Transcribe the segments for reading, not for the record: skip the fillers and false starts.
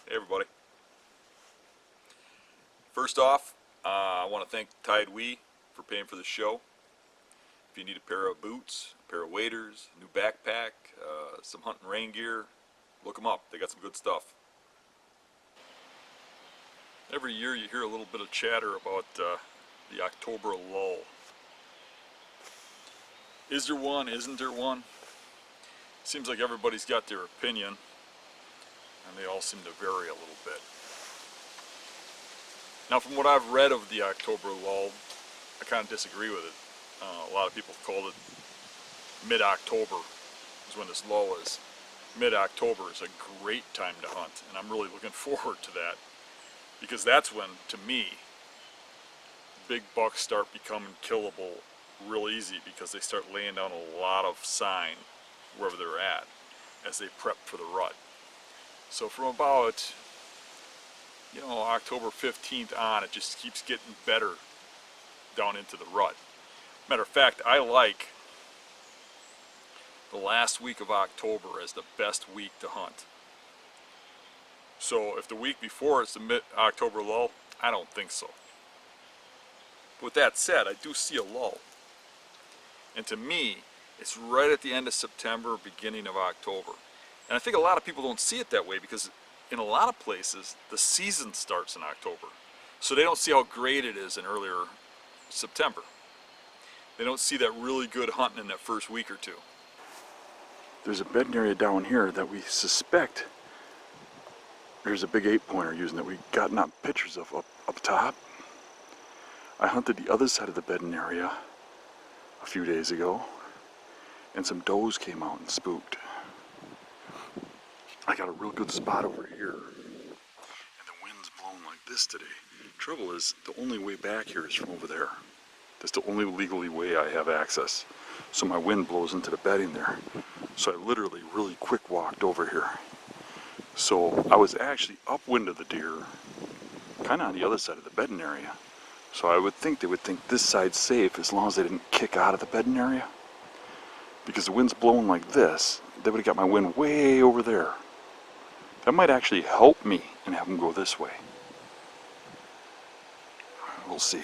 Hey everybody. First off, I want to thank Tide We for paying for the show. If you need a pair of boots, a pair of waders, a new backpack, some hunting rain gear, look them up. They got some good stuff. Every year you hear a little bit of chatter about the October lull. Is there one? Isn't there one? Seems like everybody's got their opinion, and they all seem to vary a little bit. Now, from what I've read of the October lull, I kind of disagree with it. A lot of people called it mid-October is when this lull is. Mid-October is a great time to hunt, and I'm really looking forward to that, because that's when, to me, big bucks start becoming killable real easy, because they start laying down a lot of sign wherever they're at as they prep for the rut. So from about, October 15th on, it just keeps getting better down into the rut. Matter of fact, I like the last week of October as the best week to hunt. So if the week before it's the mid-October lull, I don't think so. With that said, I do see a lull. And to me, it's right at the end of September, beginning of October. And I think a lot of people don't see it that way, because in a lot of places, the season starts in October. So they don't see how great it is in earlier September. They don't see that really good hunting in that first week or two. There's a bedding area down here that we suspect there's a big 8-pointer using that we've gotten up pictures of up top. I hunted the other side of the bedding area a few days ago, and some does came out and spooked. I got a real good spot over here, and the wind's blowing like this today. Trouble is, the only way back here is from over there. That's the only legally way I have access. So my wind blows into the bedding there. So I literally really quick walked over here. So I was actually upwind of the deer, kind of on the other side of the bedding area. So I would think they would think this side's safe as long as they didn't kick out of the bedding area. Because the wind's blowing like this, they would have got my wind way over there. That might actually help me and have them go this way. We'll see.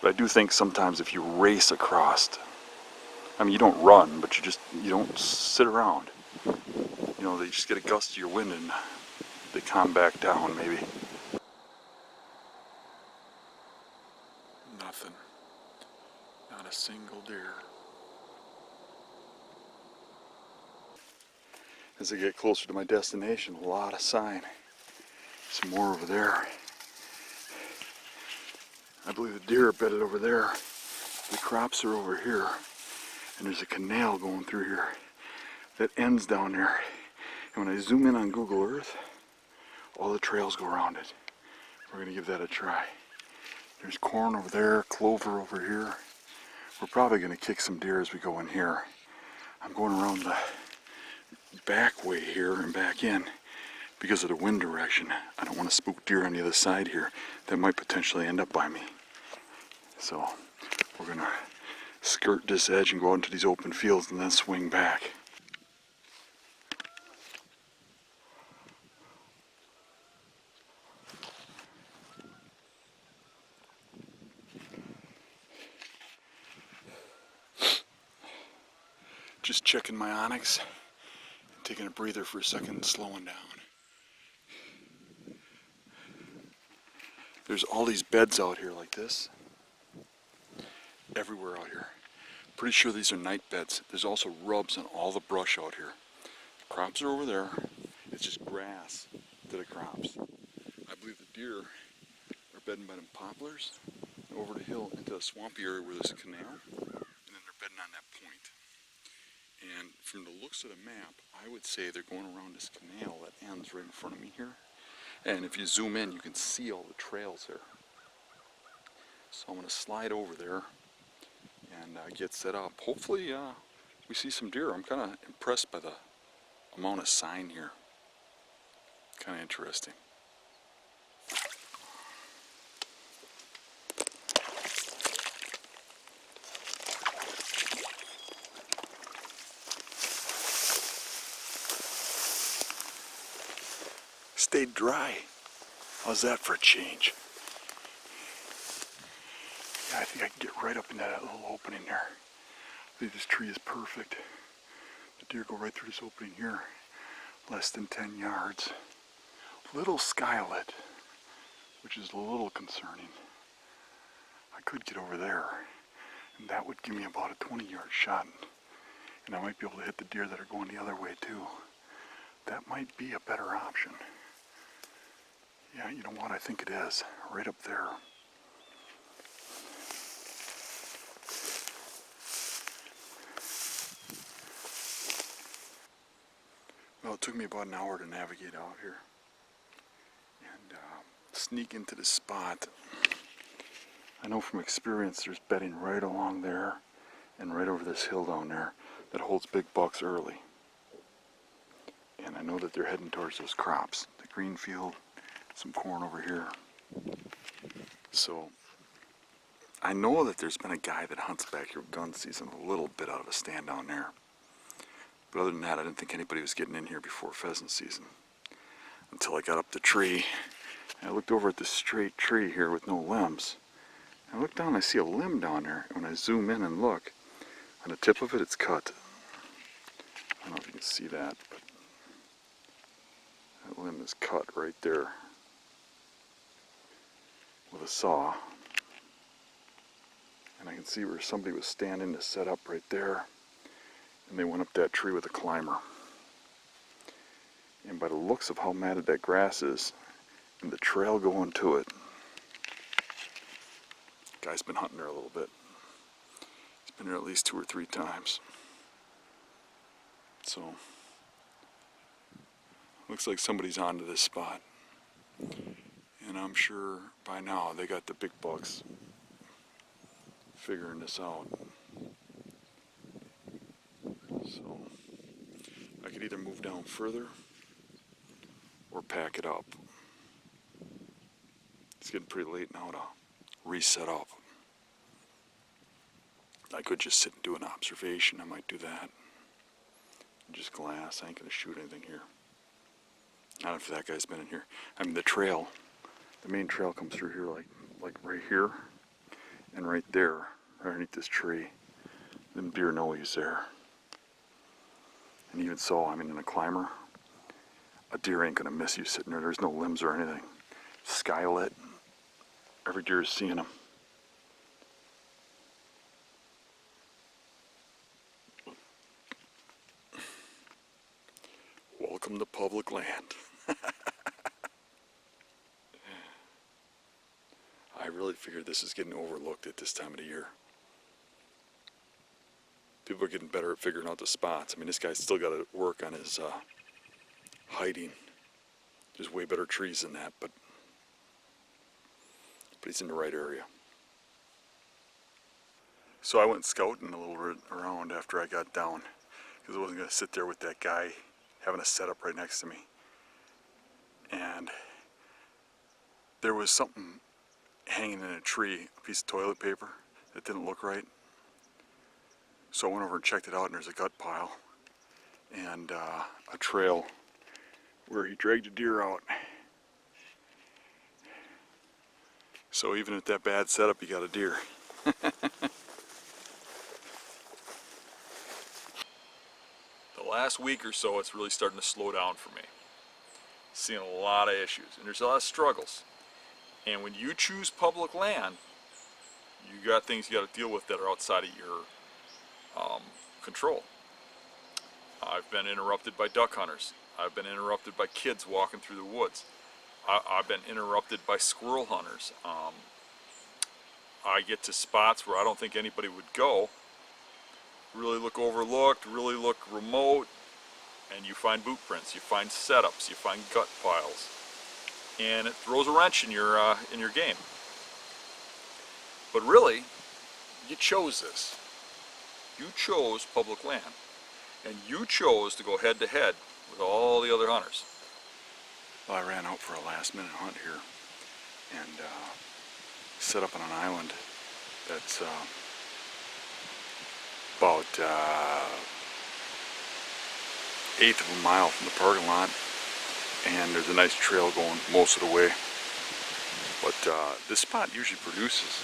But I do think sometimes if you race across, I mean, you don't run, but you don't sit around. They just get a gust of your wind and they calm back down, maybe. Nothing. Not a single deer. As I get closer to my destination, a lot of sign. Some more over there. I believe the deer are bedded over there. The crops are over here. And there's a canal going through here that ends down there. And when I zoom in on Google Earth, all the trails go around it. We're going to give that a try. There's corn over there, clover over here. We're probably going to kick some deer as we go in here. I'm going around the back way here and back in because of the wind direction. I don't want to spook deer on the other side here that might potentially end up by me. So we're going to skirt this edge and go out into these open fields and then swing back. Just checking my onyx, taking a breather for a second and slowing down. There's all these beds out here like this. Everywhere out here. Pretty sure these are night beds. There's also rubs on all the brush out here. The crops are over there. It's just grass to the crops. I believe the deer are bedding by them poplars over the hill into a swampy area where there's a canal, and then they're bedding on that point. And from the looks of the map, I would say they're going around this canal that ends right in front of me here. And if you zoom in, you can see all the trails there. So I'm going to slide over there and get set up. Hopefully we see some deer. I'm kind of impressed by the amount of sign here. Kind of interesting. stayed dry. How's that for a change? Yeah, I think I can get right up into that little opening there. I think this tree is perfect. The deer go right through this opening here. Less than 10 yards. Little skylit, which is a little concerning. I could get over there, and that would give me about a 20-yard shot. And I might be able to hit the deer that are going the other way too. That might be a better option. Yeah, you know what? I think it is. Right up there. Well, it took me about an hour to navigate out here and sneak into the spot. I know from experience there's bedding right along there and right over this hill down there that holds big bucks early. And I know that they're heading towards those crops. The green field, some corn over here. So I know that there's been a guy that hunts back here with gun season a little bit out of a stand down there. But other than that, I didn't think anybody was getting in here before pheasant season. Until I got up the tree, and I looked over at this straight tree here with no limbs. I look down and I see a limb down there, and when I zoom in and look, on the tip of it, it's cut. I don't know if you can see that, but that limb is cut right there with a saw. And I can see where somebody was standing to set up right there. And they went up that tree with a climber. And by the looks of how matted that grass is, and the trail going to it, guy's been hunting there a little bit. He's been there at least 2 or 3 times. So, looks like somebody's onto this spot. And I'm sure by now they got the big bucks figuring this out. So, I could either move down further or pack it up. It's getting pretty late now to reset up. I could just sit and do an observation. I might do that. Just glass. I ain't gonna shoot anything here. I don't know if that guy's been in here. I mean, the trail, the main trail comes through here like right here and right there, right underneath this tree. Them deer know he's there. And even so, I mean, in a climber, a deer ain't gonna miss you sitting there. There's no limbs or anything. Skylit. Every deer is seeing him. Welcome to public land. I really figured this is getting overlooked at this time of the year. People are getting better at figuring out the spots. I mean, this guy's still got to work on his hiding. There's way better trees than that, but he's in the right area. So I went scouting a little bit around after I got down, because I wasn't going to sit there with that guy having a setup right next to me. And there was something hanging in a tree, a piece of toilet paper that didn't look right. So I went over and checked it out, and there's a gut pile and a trail where he dragged a deer out. So even at that bad setup, you got a deer. The last week or so, it's really starting to slow down for me. Seeing a lot of issues, and there's a lot of struggles. And when you choose public land, you got things you got to deal with that are outside of your control. I've been interrupted by duck hunters. I've been interrupted by kids walking through the woods. I've been interrupted by squirrel hunters. I get to spots where I don't think anybody would go, really look overlooked, really look remote, and you find boot prints, you find setups, you find gut piles, and it throws a wrench in your game. But really, you chose this. You chose public land, and you chose to go head to head with all the other hunters. Well, I ran out for a last minute hunt here and set up on an island that's about 1/8 of a mile from the parking lot, and there's a nice trail going most of the way. But this spot usually produces,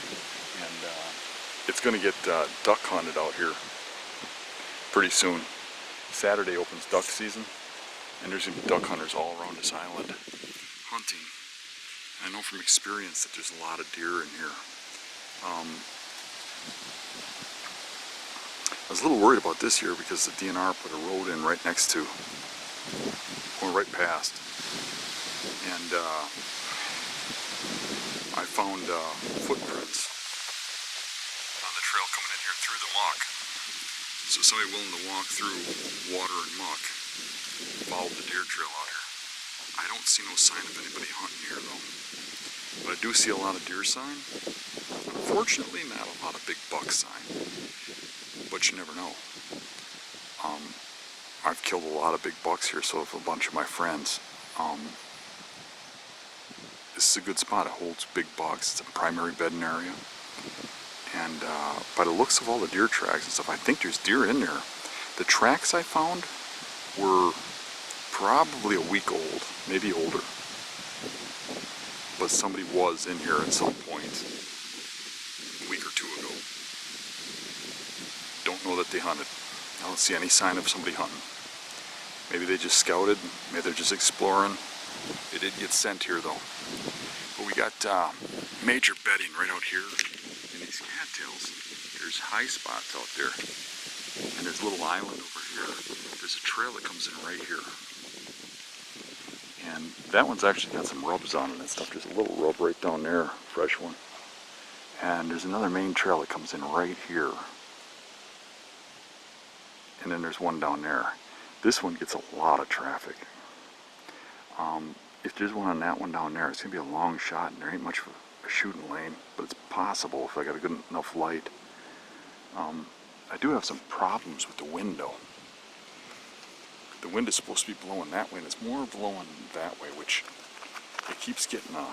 and it's going to get duck hunted out here pretty soon. Saturday opens duck season, and there's going to be duck hunters all around this island hunting. I know from experience that there's a lot of deer in here. I was a little worried about this year because the DNR put a road in right next to, going right past, and I found footprints on the trail coming in here through the muck. So somebody willing to walk through water and muck followed the deer trail out here. I don't see no sign of anybody hunting here though, but I do see a lot of deer sign. Unfortunately, not a lot of big buck sign, but you never know. I've killed a lot of big bucks here, so have a bunch of my friends. This is a good spot. It holds big bucks. It's a primary bedding area. And by the looks of all the deer tracks and stuff, I think there's deer in there. The tracks I found were probably a week old, maybe older. But somebody was in here at some point a week or two ago. Don't know that they hunted. I don't see any sign of somebody hunting. Maybe they just scouted, maybe they're just exploring. They did get sent here though. But we got major bedding right out here in these cattails. There's high spots out there. And there's a little island over here. There's a trail that comes in right here. And that one's actually got some rubs on it and stuff. There's a little rub right down there, fresh one. And there's another main trail that comes in right here. And then there's one down there. This one gets a lot of traffic. If there's one on that one down there, it's going to be a long shot, and there ain't much of a shooting lane, but it's possible if I got a good enough light. I do have some problems with the wind, though. The wind is supposed to be blowing that way, and it's more blowing that way, which it keeps getting a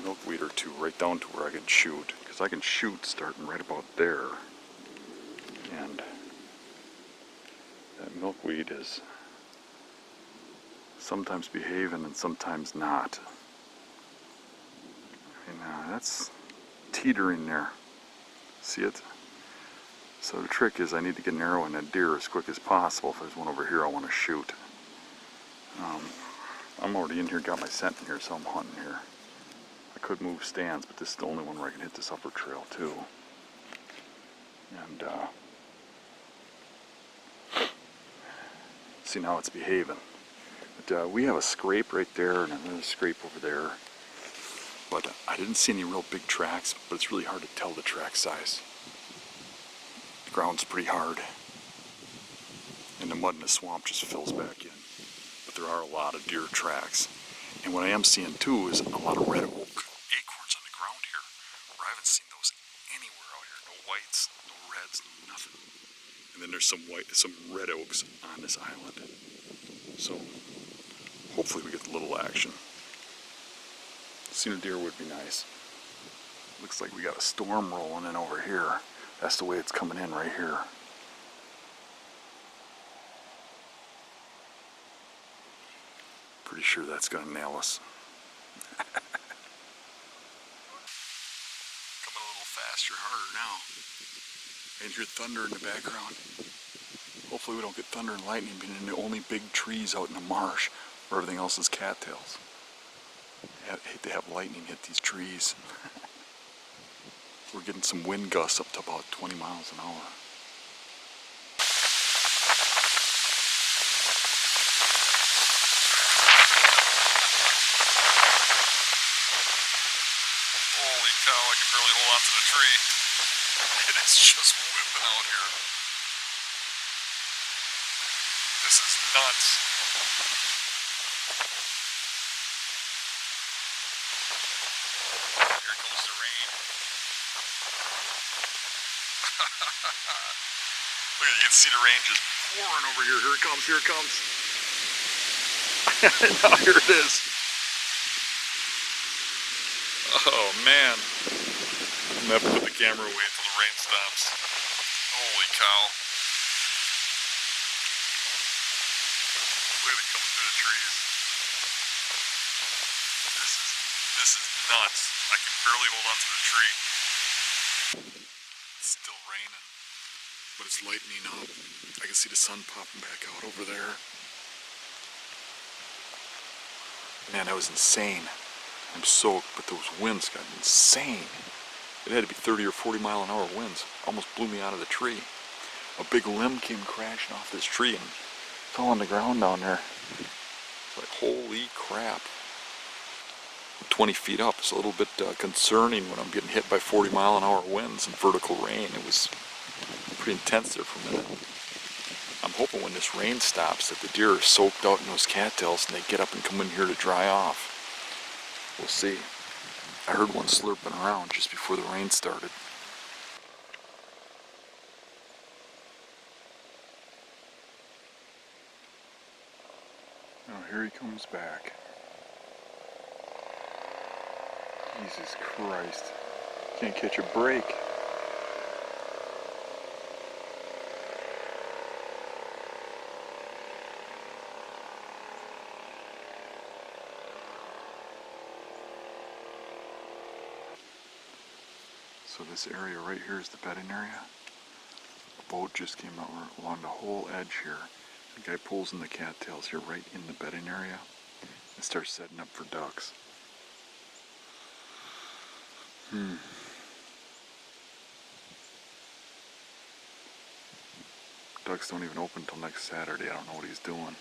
milkweed or two right down to where I can shoot, because I can shoot starting right about there. And that milkweed is sometimes behaving and sometimes not. And that's teetering there. See it? So the trick is I need to get an arrow in that deer as quick as possible. If there's one over here I want to shoot. I'm already in here, got my scent in here, so I'm hunting here. I could move stands, but this is the only one where I can hit this upper trail too. And see, now it's behaving. But we have a scrape right there and another scrape over there. But I didn't see any real big tracks, but it's really hard to tell the track size. The ground's pretty hard. And the mud in the swamp just fills back in. But there are a lot of deer tracks. And what I am seeing too is a lot of red oak acorns on the ground here, where I haven't seen those anywhere out here. No whites, no reds, nothing. And then there's some red oaks on this island. So hopefully we get a little action. Seeing a deer would be nice. Looks like we got a storm rolling in over here. That's the way it's coming in right here. Pretty sure that's gonna nail us. Coming a little faster, harder now. I can hear thunder in the background. Hopefully we don't get thunder and lightning being in the only big trees out in the marsh where everything else is cattails. I hate to have lightning hit these trees. We're getting some wind gusts up to about 20 miles an hour. Holy cow, I can barely hold on to the tree. It is just whipping out here. This is nuts. Here comes the rain. Look, you can see the rain just pouring over here. Here it comes, here it comes. Now here it is. Oh man. I'm gonna have to put the camera away until the rain stops. Holy cow. Look at it coming through through the trees. This is nuts. I can barely hold on to the tree. It's still raining, but it's lightening up. I can see the sun popping back out over there. Man, that was insane. I'm soaked, but those winds got insane. It had to be 30 or 40 mile an hour winds. Almost blew me out of the tree. A big limb came crashing off this tree and fell on the ground down there. It's like, holy crap. 20 feet up. It's a little bit concerning when I'm getting hit by 40 mile an hour winds and vertical rain. It was pretty intense there for a minute. I'm hoping when this rain stops that the deer are soaked out in those cattails and they get up and come in here to dry off. We'll see. I heard one slurping around just before the rain started. Oh, here he comes back. Jesus Christ. Can't catch a break. So this area right here is the bedding area. A boat just came out along the whole edge here. The guy pulls in the cattails here right in the bedding area and starts setting up for ducks. Ducks don't even open until next Saturday. I don't know what he's doing.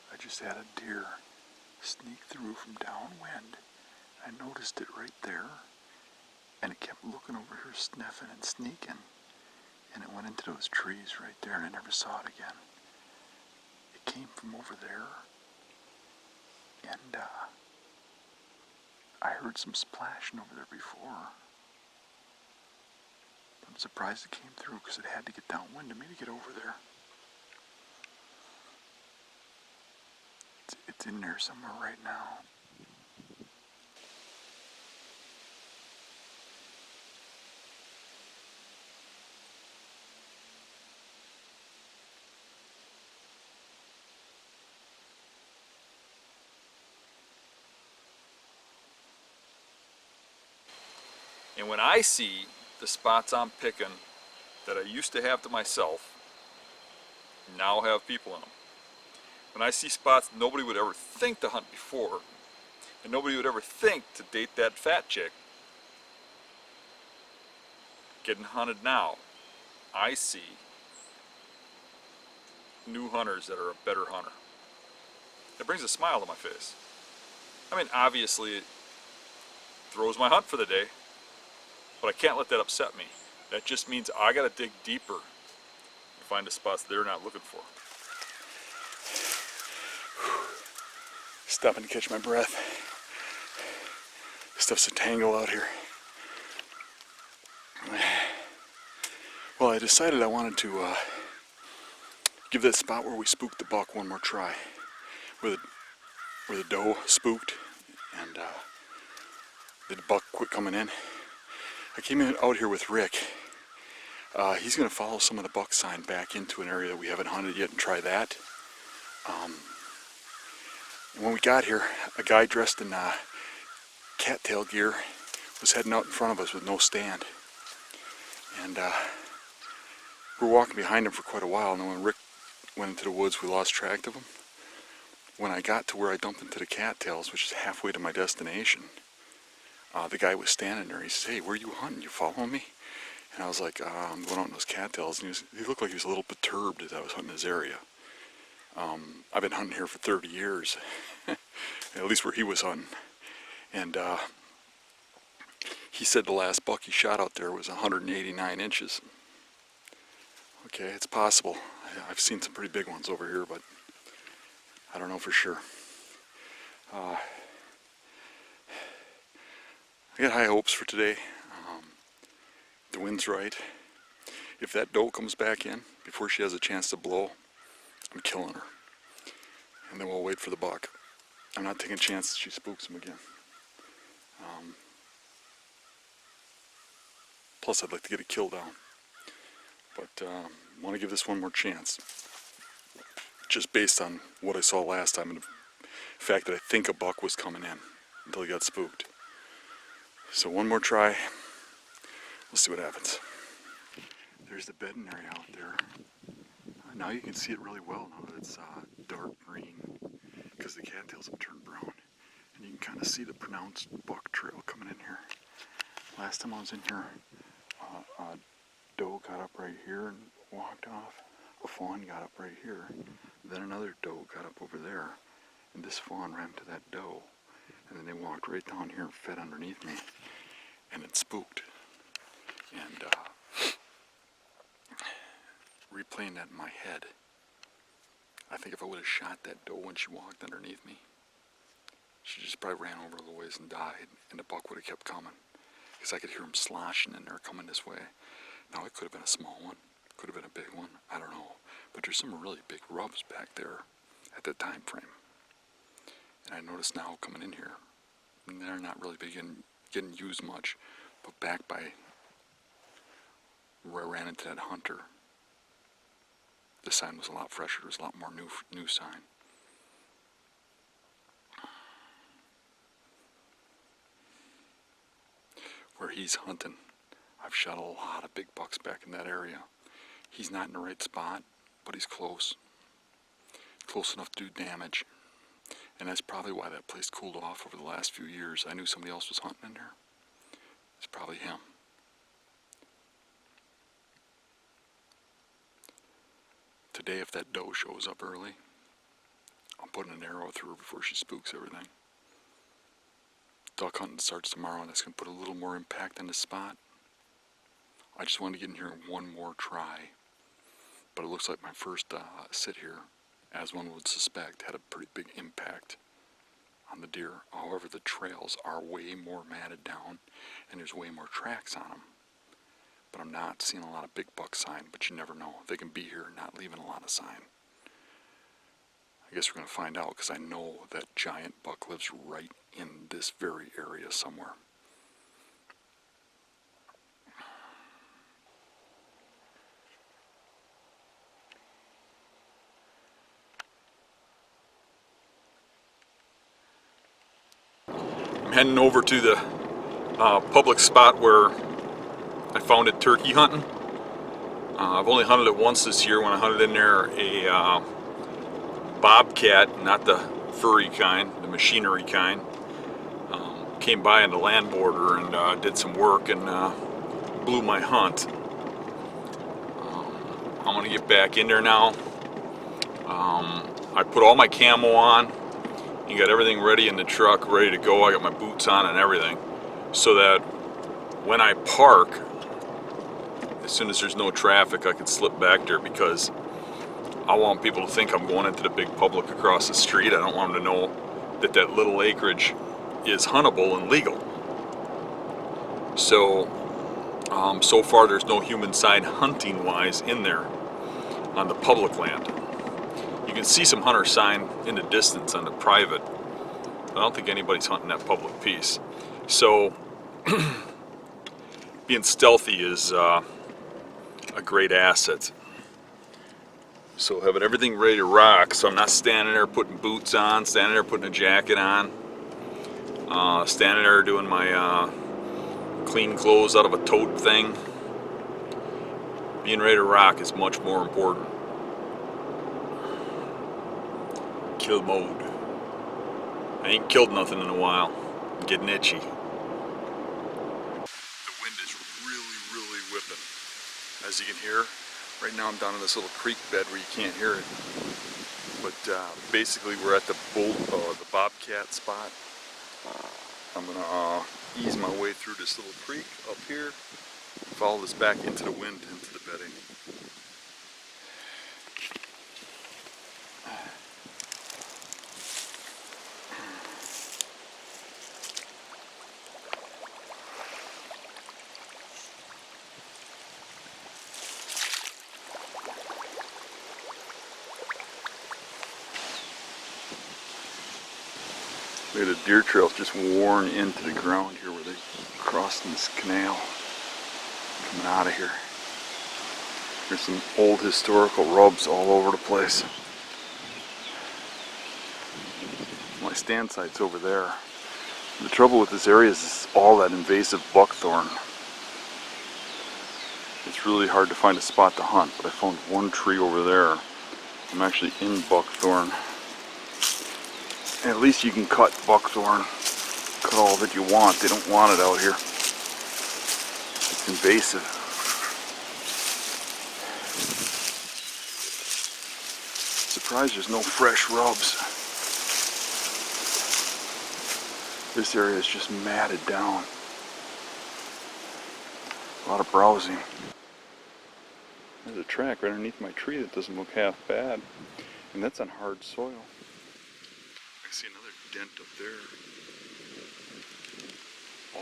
I just had a deer sneak through from downwind. I noticed it right there, and it kept looking over here, sniffing and sneaking, and it went into those trees right there, and I never saw it again. It came from over there, and I heard some splashing over there before. I'm surprised it came through because it had to get downwind to me to get over there. It's in there somewhere right now. And when I see the spots I'm picking that I used to have to myself, now have people in them. When I see spots nobody would ever think to hunt before, and nobody would ever think to date that fat chick, getting hunted now, I see new hunters that are a better hunter. It brings a smile to my face. I mean, obviously it throws my hunt for the day, but I can't let that upset me. That just means I gotta dig deeper to find the spots they're not looking for. Stopping to catch my breath. This stuff's a tangle out here. Well, I decided I wanted to give that spot where we spooked the buck one more try, where the doe spooked and the buck quit coming in. I came out here with Rick. He's going to follow some of the buck sign back into an area that we haven't hunted yet and try that. When we got here, a guy dressed in cattail gear was heading out in front of us with no stand. And we were walking behind him for quite a while, and then when Rick went into the woods, we lost track of him. When I got to where I dumped into the cattails, which is halfway to my destination, the guy was standing there. He says, "Hey, where are you hunting? You following me?" And I was like, "I'm going out in those cattails." And he looked like he was a little perturbed as I was hunting his area. I've been hunting here for 30 years, at least where he was hunting. And he said the last buck he shot out there was 189 inches. Okay, it's possible. I've seen some pretty big ones over here, but I don't know for sure. I got high hopes for today. the wind's right. If that doe comes back in before she has a chance to blow, I'm killing her. And then we'll wait for the buck. I'm not taking a chance that she spooks him again. Plus, I'd like to get a kill down. But I want to give this one more chance. Just based on what I saw last time and the fact that I think a buck was coming in until he got spooked. So one more try. We'll see what happens. There's the bedding area out there. Now you can see it really well now that it's dark green because the cattails have turned brown. And you can kind of see the pronounced buck trail coming in here. Last time I was in here, a doe got up right here and walked off. A fawn got up right here. Then another doe got up over there. And this fawn ran to that doe. And then they walked right down here and fed underneath me. And it spooked. And replaying that in my head, I think if I would have shot that doe when she walked underneath me, she just probably ran over the ways and died, and the buck would have kept coming. Because I could hear him sloshing in there coming this way. Now it could have been a small one, could have been a big one, I don't know. But there's some really big rubs back there at that time frame. And I notice now coming in here, and they're not really getting used much, but back by where I ran into that hunter, the sign was a lot fresher. There was a lot more new sign. Where he's hunting, I've shot a lot of big bucks back in that area. He's not in the right spot, but he's close. Close enough to do damage. And that's probably why that place cooled off over the last few years. I knew somebody else was hunting in there. It's probably him. Today, if that doe shows up early, I'm putting an arrow through her before she spooks everything. Duck hunting starts tomorrow, and that's going to put a little more impact on the spot. I just wanted to get in here one more try. But it looks like my first sit here, as one would suspect, had a pretty big impact on the deer. However, the trails are way more matted down, and there's way more tracks on them. But I'm not seeing a lot of big buck sign, but you never know. They can be here not leaving a lot of sign. I guess we're going to find out, because I know that giant buck lives right in this very area somewhere. I'm heading over to the public spot where I found it turkey hunting. I've only hunted it once this year when I hunted in there a bobcat, not the furry kind, the machinery kind. Came by on the land border and did some work and blew my hunt. I'm gonna get back in there now. I put all my camo on. You got everything ready in the truck, ready to go. I got my boots on and everything, so that when I park, as soon as there's no traffic, I can slip back there, because I want people to think I'm going into the big public across the street. I don't want them to know that that little acreage is huntable and legal. So, so far there's no human sign hunting-wise in there on the public land. You can see some hunter sign in the distance on the private, but I don't think anybody's hunting that public piece. So, being stealthy is a great asset. So having everything ready to rock, so I'm not standing there putting boots on, standing there putting a jacket on, standing there doing my clean clothes out of a tote thing. Being ready to rock is much more important. Kill mode. I ain't killed nothing in a while. I'm getting itchy. The wind is really whipping. As you can hear, right now I'm down in this little creek bed where you can't hear it. But basically we're at the bobcat spot. I'm gonna ease my way through this little creek up here, follow this back into the wind, into the bedding. Look at the deer trails just worn into the ground here where they crossed in this canal coming out of here. There's some old historical rubs all over the place. My stand site's over there. The trouble with this area is all that invasive buckthorn. It's really hard to find a spot to hunt, but I found one tree over there. I'm actually in buckthorn. And at least you can cut buckthorn. Cut all that you want. They don't want it out here. It's invasive. Surprised there's no fresh rubs. This area is just matted down. A lot of browsing. There's a track right underneath my tree that doesn't look half bad. And that's on hard soil. I see another dent up there.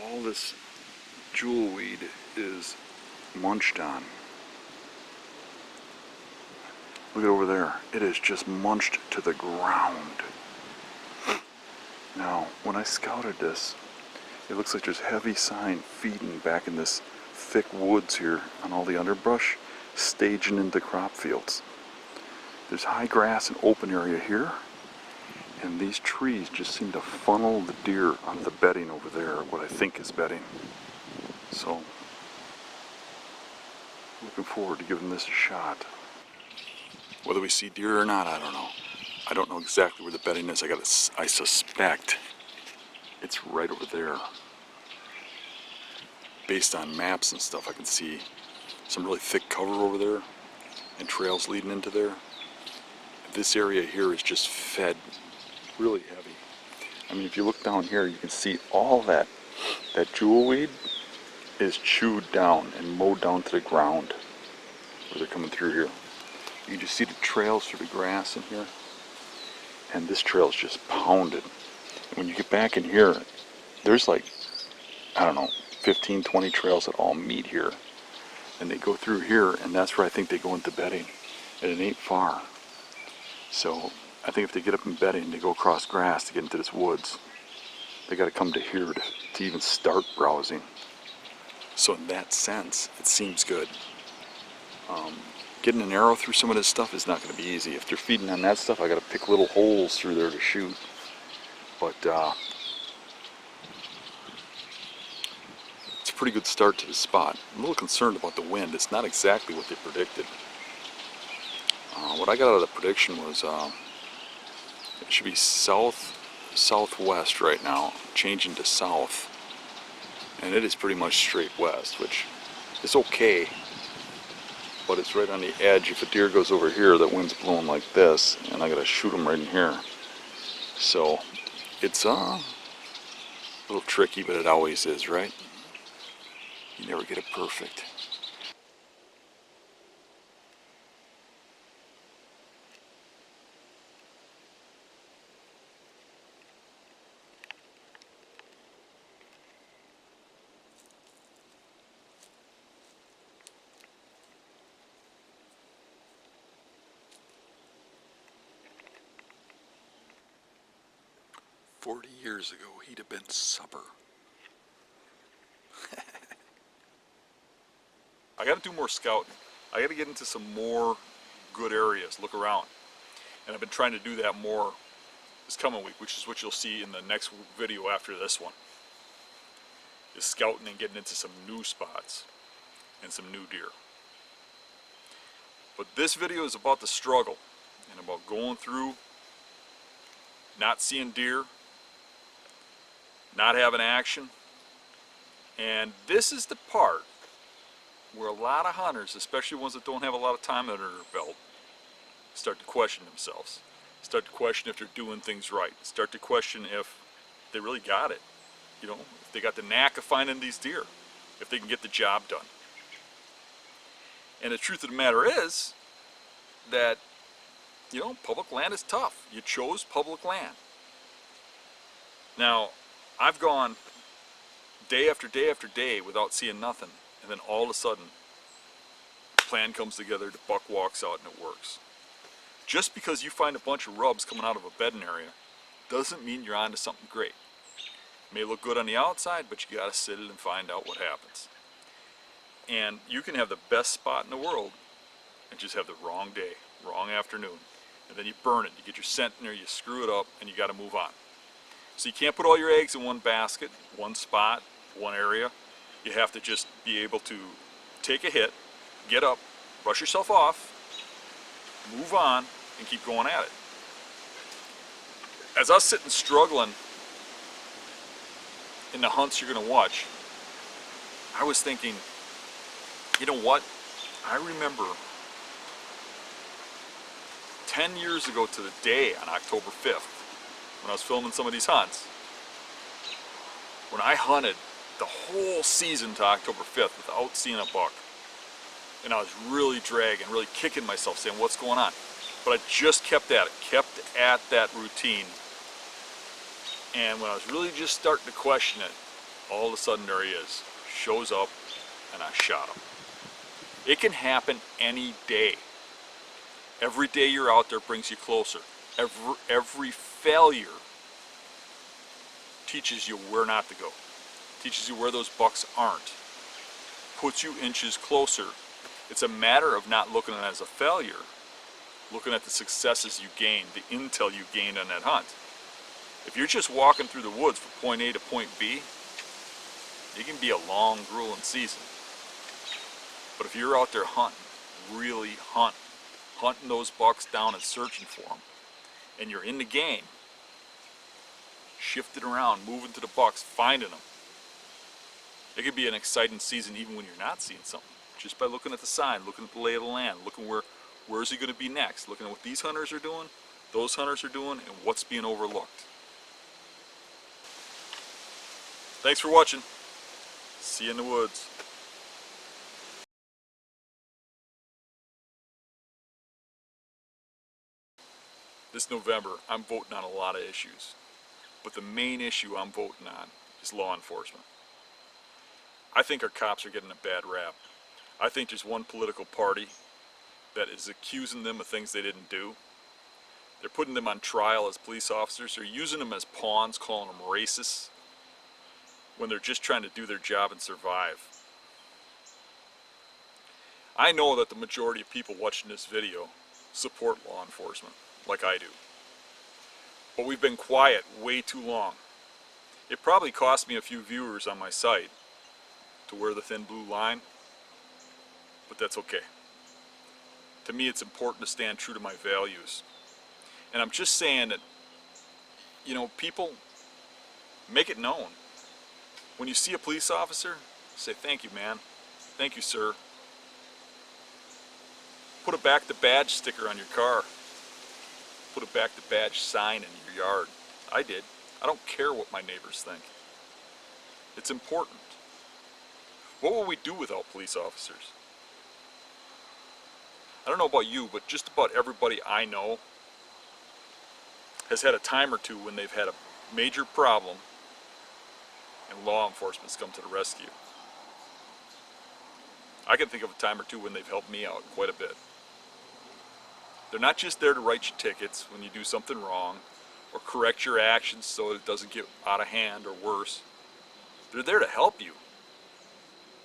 All this jewelweed is munched on. Look at over there. It is just munched to the ground. Now, when I scouted this, it looks like there's heavy sign feeding back in this thick woods here on all the underbrush, staging into crop fields. There's high grass and open area here, and these trees just seem to funnel the deer onto the bedding over there, what I think is bedding. So, looking forward to giving this a shot. Whether we see deer or not, I don't know. I don't know exactly where the bedding is. I suspect it's right over there. Based on maps and stuff, I can see some really thick cover over there and trails leading into there. This area here is just fed really heavy. I mean, if you look down here, you can see all that jewelweed is chewed down and mowed down to the ground where they're coming through here. You can just see the trails through the grass in here. And this trail is just pounded. And when you get back in here, there's like, I don't know, 15, 20 trails that all meet here. And they go through here, and that's where I think they go into bedding. And it ain't far. So I think if they get up in bedding, they go across grass to get into this woods. They got to come to here to even start browsing. So in that sense, it seems good. Getting an arrow through some of this stuff is not going to be easy. If they're feeding on that stuff, I got to pick little holes through there to shoot. But it's a pretty good start to the spot. I'm a little concerned about the wind. It's not exactly what they predicted. What I got out of the prediction was it should be southwest right now, changing to south, and it is pretty much straight west, which is okay. But it's right on the edge. If a deer goes over here, that wind's blowing like this, and I gotta shoot him right in here. So it's a little tricky, but it always is, right? You never get it perfect. "40 years ago, he'd have been supper." I got to do more scouting. I got to get into some more good areas, look around. And I've been trying to do that more this coming week, which is what you'll see in the next video after this one. Is scouting and getting into some new spots and some new deer. But this video is about the struggle and about going through, not seeing deer, not having action. And this is the part where a lot of hunters, especially ones that don't have a lot of time under their belt, start to question themselves. Start to question if they're doing things right. Start to question if they really got it. You know, if they got the knack of finding these deer. If they can get the job done. And the truth of the matter is that, you know, public land is tough. You chose public land. Now, I've gone day after day after day without seeing nothing, and then all of a sudden, the plan comes together, the buck walks out, and it works. Just because you find a bunch of rubs coming out of a bedding area doesn't mean you're onto something great. It may look good on the outside, but you gotta sit it and find out what happens. And you can have the best spot in the world and just have the wrong day, wrong afternoon. And then you burn it, you get your scent in there, you screw it up, and you gotta move on. So you can't put all your eggs in one basket, one spot, one area. You have to just be able to take a hit, get up, brush yourself off, move on, and keep going at it. As I was sitting struggling in the hunts you're going to watch, I was thinking, you know what? I remember 10 years ago to the day on October 5th, when I was filming some of these hunts, when I hunted the whole season to October 5th without seeing a buck. And I was really dragging, really kicking myself, saying, what's going on? But I just kept at it, kept at that routine. And when I was really just starting to question it, all of a sudden there he is, shows up, and I shot him. It can happen any day. Every day you're out there brings you closer. Every failure teaches you where not to go, teaches you where those bucks aren't, puts you inches closer. It's a matter of not looking at it as a failure, looking at the successes you gained, the intel you gained on that hunt. If you're just walking through the woods from point A to point B, it can be a long, grueling season. But if you're out there hunting, really hunting those bucks down and searching for them, and you're in the game, shifting around, moving to the bucks, finding them, it could be an exciting season even when you're not seeing something. Just by looking at the sign, looking at the lay of the land, looking where's he going to be next, looking at what these hunters are doing, those hunters are doing, and what's being overlooked. Thanks for watching. See you in the woods. This November, I'm voting on a lot of issues, but the main issue I'm voting on is law enforcement. I think our cops are getting a bad rap. I think there's one political party that is accusing them of things they didn't do. They're putting them on trial as police officers. They're using them as pawns, calling them racists, when they're just trying to do their job and survive. I know that the majority of people watching this video support law enforcement, like I do. But we've been quiet way too long. It probably cost me a few viewers on my site to wear the thin blue line, but that's okay. To me, it's important to stand true to my values. And I'm just saying that, you know, people, make it known. When you see a police officer, say, thank you, man. Thank you, sir. Put a back the badge sticker on your car. Put a back the badge sign in your yard. I did. I don't care what my neighbors think. It's important. What will we do without police officers? I don't know about you, but just about everybody I know has had a time or two when they've had a major problem and law enforcement's come to the rescue. I can think of a time or two when they've helped me out quite a bit. They're not just there to write you tickets when you do something wrong or correct your actions so it doesn't get out of hand or worse. They're there to help you.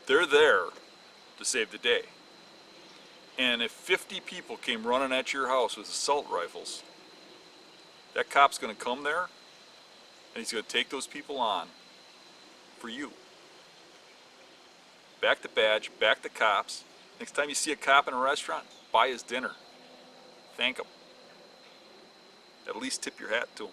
They're there to save the day. And if 50 people came running at your house with assault rifles, that cop's going to come there and he's going to take those people on for you. Back the badge, back the cops. Next time you see a cop in a restaurant, buy his dinner. Thank him. At least tip your hat to him.